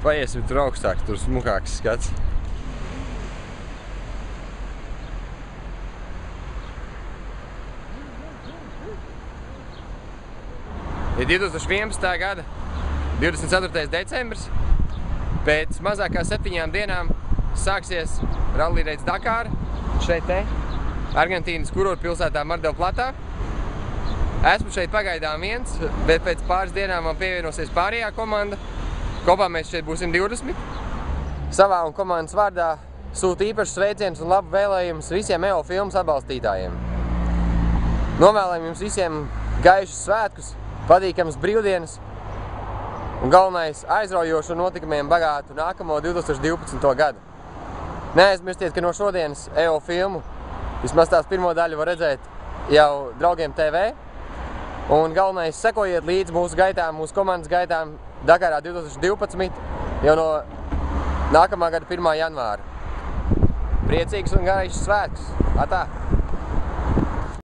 paiesim tur augstāk, tur smukāks skats. Ir 2011. gada 24. decembris. Pēc mazāk kā 7 dienām sāksies Rally Reids Dakar šeit te, Argentīnas kurortpilsētā Mar del Platā. Esmu šeit pagaidām viens, bet pēc pāris dienām man pievienosies pārējā komanda. Kopā mēs šeit būsim 20. Savā un komandas vārdā sūtu īpašus sveicienus un labu vēlējumus visiem EO filmas atbalstītājiem. Novēlējam jums visiem gaišus svētkus, patīkamas brīvdienas un galvenais aizraujošu notikumiem bagātu nākamo 2012. gadu. Neaizmirstiet, ka no šodienas EO filmu vismaz tās pirmo daļu var redzēt jau Draugiem TV. Un galvenais sekojiet līdz mūsu gaitām, mūsu komandas gaitām Dakarā 2012 jau no nākamā gada 1. janvāra. Priecīgs un gaišs svētkus! Atā!